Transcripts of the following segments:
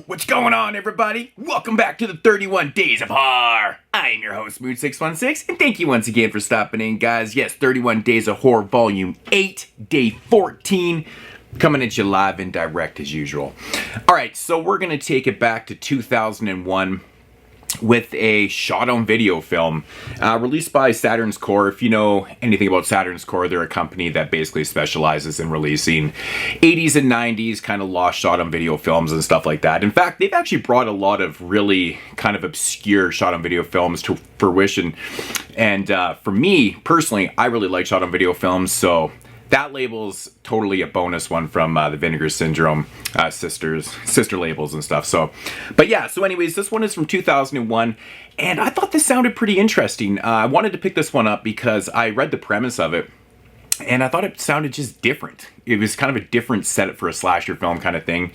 What's going on, everybody? Welcome back to the 31 Days of Horror. I am your host, Mood616, and thank you once again for stopping in, guys. Yes, 31 Days of Horror, Volume 8, Day 14, coming at you live and direct as usual. Alright, so we're going to take it back to 2001 with a shot-on-video film released by Saturn's Core. If you know anything about Saturn's Core, they're a company that basically specializes in releasing 80s and 90s kind of lost shot-on-video films and stuff like that. In fact, they've actually brought a lot of really kind of obscure shot-on-video films to fruition. And for me, personally, I really like shot-on-video films, so that label's totally a bonus one from the Vinegar Syndrome sister labels and stuff. So, but yeah, so anyways, this one is from 2001, and I thought this sounded pretty interesting. I wanted to pick this one up because I read the premise of it, and I thought it sounded just different. It was kind of a different setup for a slasher film kind of thing.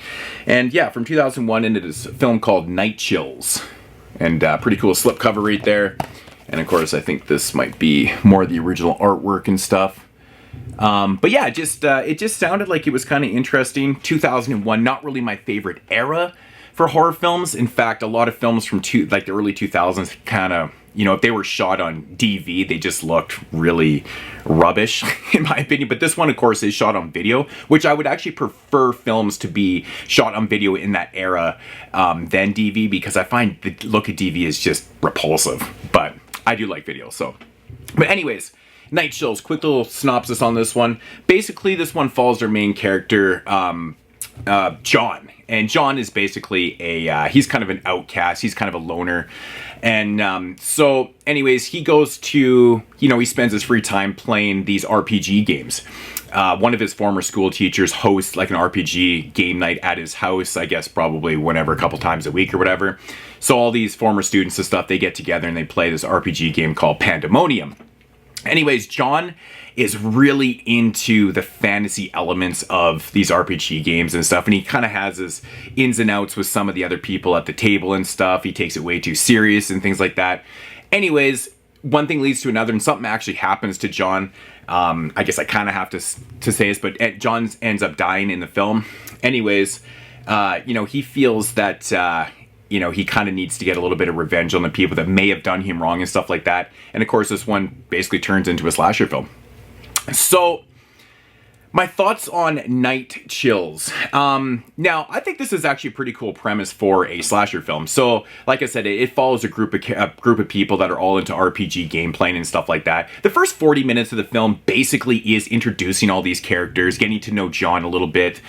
And yeah, from 2001, and it is a film called Night Chills. And pretty cool slipcover right there. And of course, I think this might be more of the original artwork and stuff. But yeah, it just sounded like it was kind of interesting. 2001, not really my favorite era for horror films. In fact, a lot of films from the early 2000s kind of, you know, if they were shot on DV, they just looked really rubbish, in my opinion. But this one, of course, is shot on video, which I would actually prefer films to be shot on video in that era than DV, because I find the look of DV is just repulsive. But I do like video, so. But anyways, Night Chills, quick little synopsis on this one. Basically, this one follows their main character, John. And John is basically he's kind of an outcast. He's kind of a loner. And so anyways, he goes to, he spends his free time playing these RPG games. One of his former school teachers hosts like an RPG game night at his house, I guess probably whenever, a couple times a week or whatever. So all these former students and stuff, they get together and they play this RPG game called Pandemonium. Anyways, John is really into the fantasy elements of these RPG games and stuff, and he kind of has his ins and outs with some of the other people at the table and stuff. He takes it way too serious and things like that. Anyways, one thing leads to another, and something actually happens to John. I guess I kind of have to say this, but John ends up dying in the film. Anyways, he feels that he kind of needs to get a little bit of revenge on the people that may have done him wrong and stuff like that. And of course, this one basically turns into a slasher film. So, my thoughts on Night Chills. Now, I think this is actually a pretty cool premise for a slasher film. So, like I said, it follows a group of people that are all into RPG gameplay and stuff like that. The first 40 minutes of the film basically is introducing all these characters, getting to know John a little bit,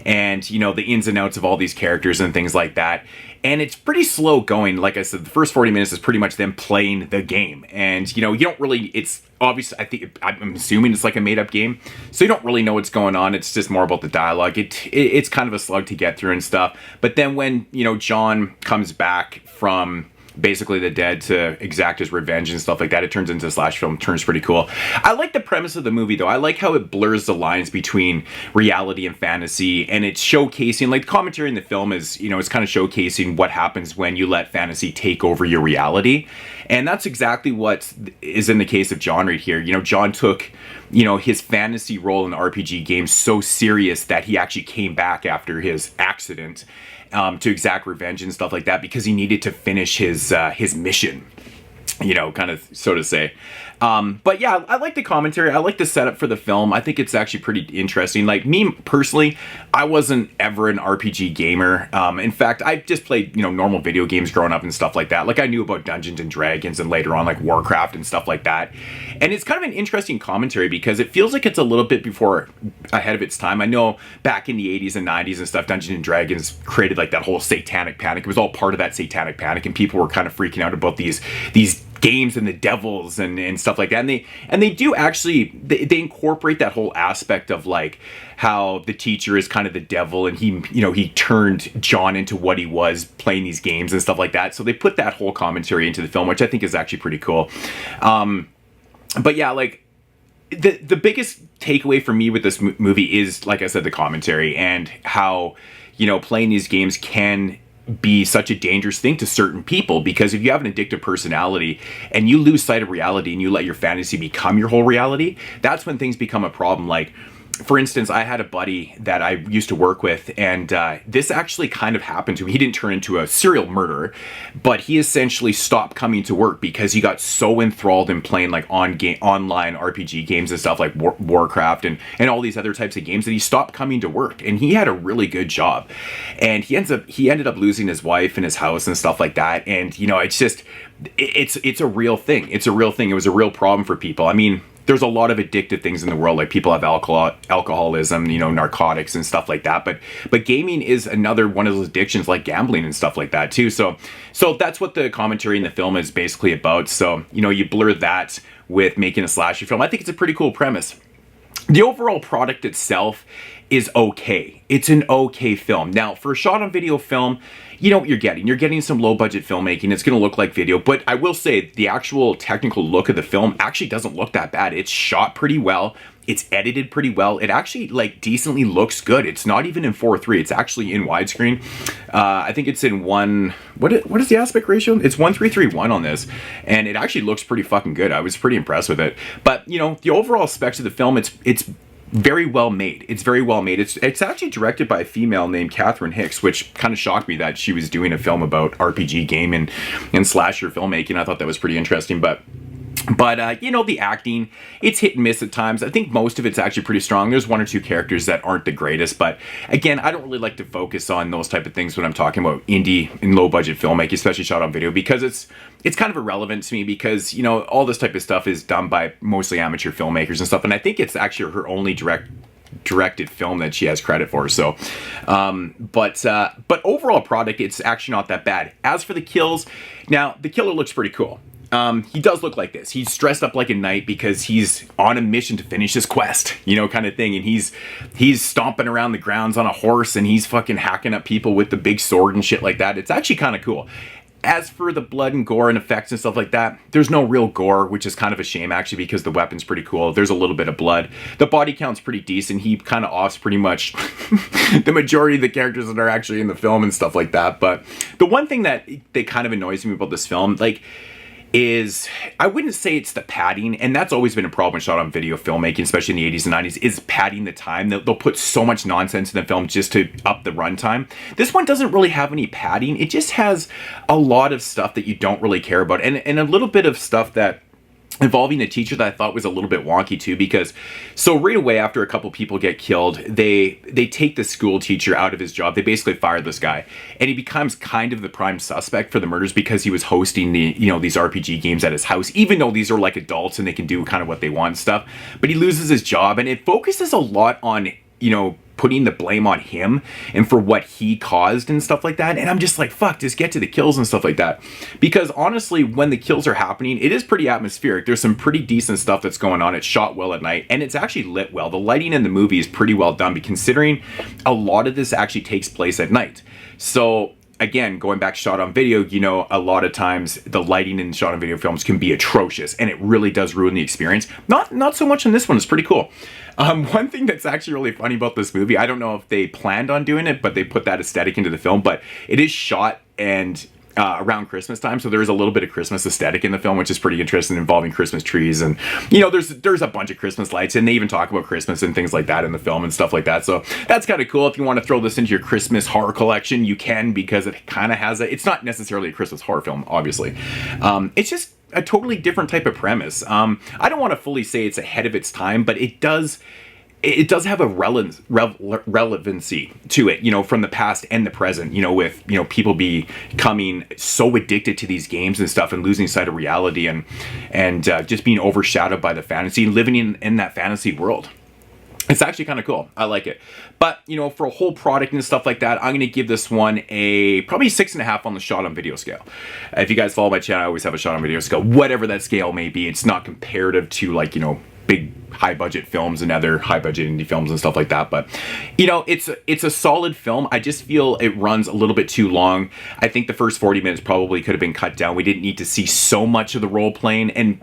and, the ins and outs of all these characters and things like that. And it's pretty slow going. Like I said, the first 40 minutes is pretty much them playing the game. And, you don't really, it's obvious, I'm assuming it's like a made-up game. So you don't really know what's going on. It's just more about the dialogue. It's kind of a slug to get through and stuff. But then when, John comes back from basically the dead to exact his revenge and stuff like that, it turns into a slash film. Turns pretty cool. I like the premise of the movie, though. I like how it blurs the lines between reality and fantasy, and it's showcasing, like, the commentary in the film is, it's kind of showcasing what happens when you let fantasy take over your reality. And that's exactly what is in the case of John right here. John took, his fantasy role in the RPG game so serious that he actually came back after his accident to exact revenge and stuff like that, because he needed to finish his mission, kind of, so to say. But yeah, I like the commentary. I like the setup for the film. I think it's actually pretty interesting. Like, me personally, I wasn't ever an RPG gamer. In fact, I just played, normal video games growing up and stuff like that. Like, I knew about Dungeons and Dragons and later on, like, Warcraft and stuff like that. And it's kind of an interesting commentary because it feels like it's a little bit ahead of its time. I know back in the 80s and 90s and stuff, Dungeons and Dragons created, like, that whole satanic panic. It was all part of that satanic panic, and people were kind of freaking out about these games and the devils and stuff like that. And they do actually, they incorporate that whole aspect of, like, how the teacher is kind of the devil, and he turned John into what he was playing these games and stuff like that. So they put that whole commentary into the film, which I think is actually pretty cool. But yeah, like, the biggest takeaway for me with this movie is, like I said, the commentary and how, playing these games can be such a dangerous thing to certain people, because if you have an addictive personality and you lose sight of reality and you let your fantasy become your whole reality, that's when things become a problem. Like, for instance, I had a buddy that I used to work with, and this actually kind of happened to him. He didn't turn into a serial murderer, but he essentially stopped coming to work because he got so enthralled in playing like online RPG games and stuff like Warcraft and all these other types of games that he stopped coming to work. And he had a really good job, and he ended up losing his wife and his house and stuff like that. And you know, it's just it's a real thing. It's a real thing. It was a real problem for people. I mean, there's a lot of addictive things in the world, like people have alcoholism, you know, narcotics and stuff like that. But gaming is another one of those addictions, like gambling and stuff like that too. So that's what the commentary in the film is basically about. So, you know, you blur that with making a slasher film. I think it's a pretty cool premise. The overall product itself is okay. It's an okay film. Now, for a shot on video film, you know what you're getting. You're getting some low budget filmmaking. It's going to look like video, but I will say the actual technical look of the film actually doesn't look that bad. It's shot pretty well. It's edited pretty well. It actually like decently looks good. It's not even in 4:3. It's actually in widescreen. I think it's in what is the aspect ratio? It's 1:3:1 on this, and it actually looks pretty fucking good. I was pretty impressed with it. But you know, the overall specs of the film, it's very well made. It's very well made. It's actually directed by a female named Catherine Hicks, which kind of shocked me that she was doing a film about RPG game and slasher filmmaking. I thought that was pretty interesting, but you know, the acting, it's hit and miss at times. I think most of it's actually pretty strong. There's one or two characters that aren't the greatest, but again, I don't really like to focus on those type of things when I'm talking about indie and low budget filmmaking, especially shot on video, because it's kind of irrelevant to me, because, you know, all this type of stuff is done by mostly amateur filmmakers and stuff, and I think it's actually her only directed film that she has credit for. So but overall product, it's actually not that bad. As for the kills, now the killer looks pretty cool. He does look like this. He's dressed up like a knight because he's on a mission to finish his quest, you know, kind of thing. And he's stomping around the grounds on a horse, and he's fucking hacking up people with the big sword and shit like that. It's actually kind of cool. As for the blood and gore and effects and stuff like that, there's no real gore, which is kind of a shame actually, because the weapon's pretty cool. There's a little bit of blood. The body count's pretty decent. He kind of offs pretty much the majority of the characters that are actually in the film and stuff like that. But the one thing that kind of annoys me about this film, like, is, I wouldn't say it's the padding, and that's always been a problem with shot on video filmmaking, especially in the 80s and 90s, is padding the time. They'll put so much nonsense in the film just to up the runtime. This one doesn't really have any padding. It just has a lot of stuff that you don't really care about, and a little bit of stuff that involving a teacher that I thought was a little bit wonky too, because so right away after a couple people get killed, they take the school teacher out of his job. They basically fire this guy, and he becomes kind of the prime suspect for the murders because he was hosting these RPG games at his house, even though these are like adults and they can do kind of what they want and stuff. But he loses his job, and it focuses a lot on, you know, putting the blame on him and for what he caused and stuff like that. And I'm just like, fuck, just get to the kills and stuff like that. Because honestly, when the kills are happening, it is pretty atmospheric. There's some pretty decent stuff that's going on. It's shot well at night, and it's actually lit well. The lighting in the movie is pretty well done, considering a lot of this actually takes place at night. So again, going back to shot on video, you know, a lot of times the lighting in shot on video films can be atrocious, and it really does ruin the experience. Not so much in this one. It's pretty cool. One thing that's actually really funny about this movie, I don't know if they planned on doing it, but they put that aesthetic into the film, but it is shot and around Christmas time, so there's a little bit of Christmas aesthetic in the film, which is pretty interesting, involving Christmas trees, and you know, there's a bunch of Christmas lights, and they even talk about Christmas and things like that in the film and stuff like that. So that's kind of cool. If you want to throw this into your Christmas horror collection, you can, because it kind of has it's not necessarily a Christmas horror film, obviously. It's just a totally different type of premise. I don't want to fully say it's ahead of its time, but it does have a relevancy to it, you know, from the past and the present, you know, with, you know, people becoming so addicted to these games and stuff and losing sight of reality and just being overshadowed by the fantasy, living in that fantasy world. It's actually kind of cool. I like it. But, you know, for a whole product and stuff like that, I'm going to give this one probably 6.5 on the shot on video scale. If you guys follow my channel, I always have a shot on video scale, whatever that scale may be. It's not comparative to, like, you know, big high budget films and other high budget indie films and stuff like that, but you know, it's a solid film. I just feel it runs a little bit too long. I think the first 40 minutes probably could have been cut down. We didn't need to see so much of the role playing, and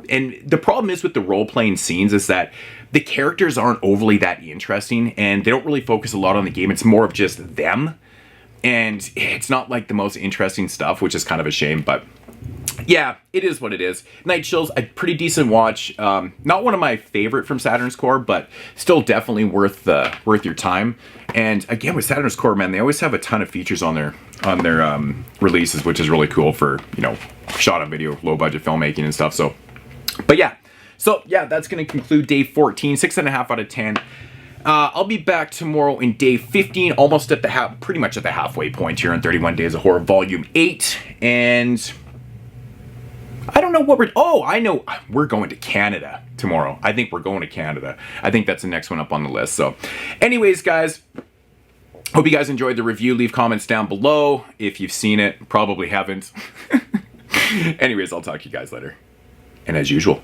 the problem is with the role playing scenes is that the characters aren't overly that interesting, and they don't really focus a lot on the game. It's more of just them, and it's not like the most interesting stuff, which is kind of a shame. But yeah, it is what it is. Night Chills, a pretty decent watch. Not one of my favorite from Saturn's Core, but still definitely worth your time. And again, with Saturn's Core, man, they always have a ton of features on their releases, which is really cool for, you know, shot on video, low budget filmmaking and stuff. So, but yeah. So yeah, that's going to conclude day 14, 6.5 out of 10. I'll be back tomorrow in day 15, almost at the pretty much at the halfway point here on 31 Days of Horror Volume 8. And I don't know what I know we're going to Canada tomorrow. I think we're going to Canada. I think that's the next one up on the list. So anyways, guys, hope you guys enjoyed the review. Leave comments down below if you've seen it. Probably haven't. Anyways, I'll talk to you guys later. And as usual,